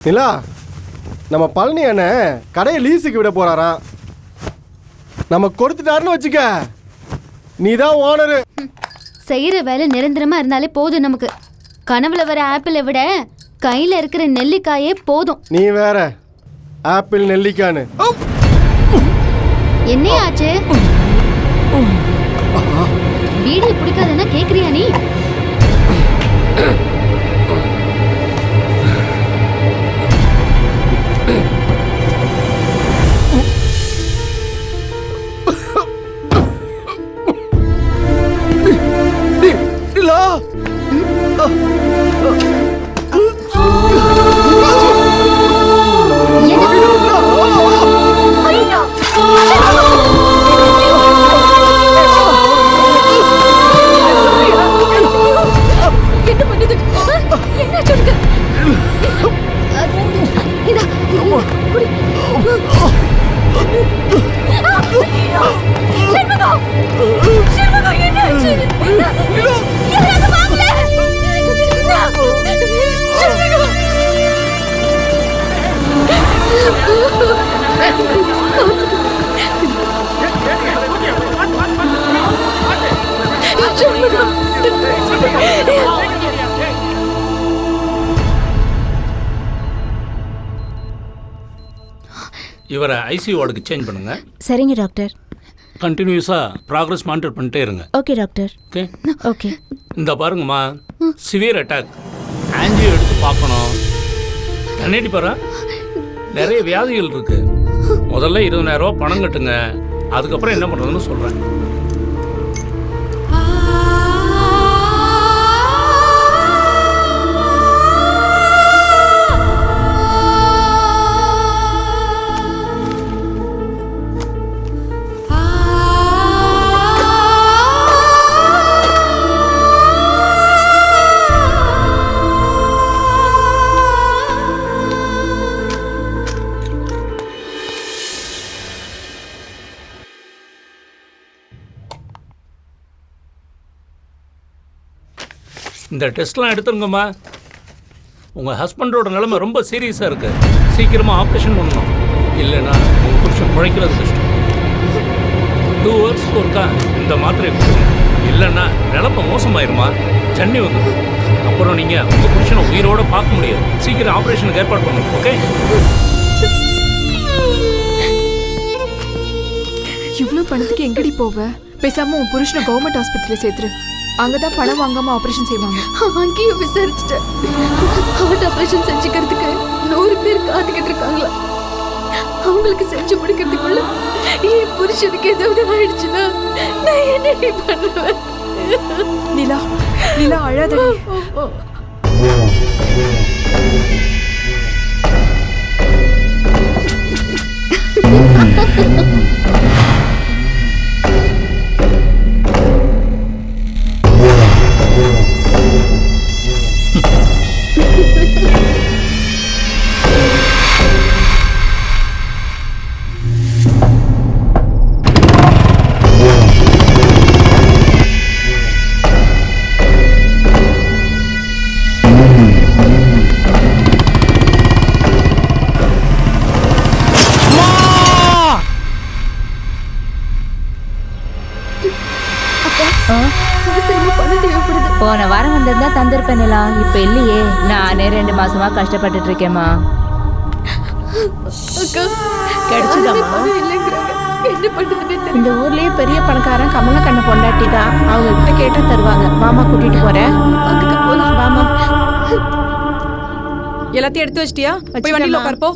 நிலா, நம்ம பழனி அண்ணன் கடையை லீஸுக்கு விட போறாராம். நம்ம கொடுத்துட்டாருன்னு வச்சுக்க, நீ தான் ஓனரு. செய்யற வேலை நிரந்தரமா இருந்தாலே போதும் நமக்கு. கனவுல வர ஆப்பிளை விட கையில இருக்கிற நெல்லிக்காயே போதும். நீ வேற ஆப்பிள் நெல்லிக்கான்னு. என்ன ஆச்சு? வீடியோ பிடிக்காதுன்னா கேக்குறியா நீ? இவரை ஐசியூ வார்டுக்கு சேஞ்ச் பண்ணுங்க. சரிங்க டாக்டர். கண்டினியூஸாக ப்ராக்ரஸ் மானிட்டர் பண்ணிட்டே இருங்க. Okay doctor. Okay okay. இந்த பாருங்கம்மா, சிவியர் அட்டாக், ஆன்ஜியோ எடுத்து பார்க்கணும். கண்ணாடி பாரு, நிறைய வியாதிகள் இருக்கு. முதல்ல 20,000 ரூபா பணம் கட்டுங்க, அதுக்கப்புறம் என்ன பண்ணுறதுன்னு சொல்கிறேன். இந்த டெஸ்ட்லாம் எடுத்துருங்கம்மா. உங்கள் ஹஸ்பண்டோட நிலைமை ரொம்ப சீரியஸாக இருக்குது. சீக்கிரமாக ஆப்ரேஷன் பண்ணணும், இல்லைன்னா உங்கள் புருஷன் பிழைக்கிறது கஷ்டம். 2 ஹவர்ஸ்க்கு ஒருக்கா இந்த மாத்திரையை கொடுங்க, இல்லைன்னா நிலப்ப மோசமாயிருமா, ஜன்னி வந்துடும். அப்புறம் நீங்கள் உங்கள் புருஷனை உயிரோடு பார்க்க முடியாது. சீக்கிரம் ஆப்ரேஷனுக்கு ஏற்பாடு பண்ணணும். ஓகே? இவ்வளோ பணத்துக்கு எங்கடி போவ? பேசாம உன் புருஷனை கவர்மெண்ட் ஆஸ்பத்திரியில் சேர்த்துரு. அங்கதான் பணம் வாங்காம ஆபரேஷன் செய்வாங்க. அங்கேயும் விசாரிச்சுட்டேன். ஹார்ட் ஆபரேஷன் செஞ்சுக்கிறதுக்கு 100 பேர் காத்துக்கிட்டு இருக்காங்களா? அவங்களுக்கு செஞ்சு முடிக்கிறதுக்குள்ள என் புருஷனுக்கு ஏதாவது ஆயிடுச்சுன்னா நான் என்ன பண்ணுவேன்? நிலா, நிலா அழாதடி. போன வாரம் வந்திருந்தா தந்திருப்பேன் நிலா. இப்ப இல்லையே, நானே 2 மாசமா கஷ்டப்பட்டுட்டு இருக்கேம்மா. கிடைச்சுதாம்மா? என்ன பண்றதுன்னு இந்த ஊர்லயே பெரிய பணக்காரன் கமலக்கண்ண பொண்டாட்டி தான். அவங்க கிட்ட கேட்டா தருவாங்க. மாமா கூட்டிட்டு போறேன். அங்க போலாம். மாமா எல்லாத்தையும் எடுத்து வச்சிட்டியா? போய் வண்டியில உட்கார் போ.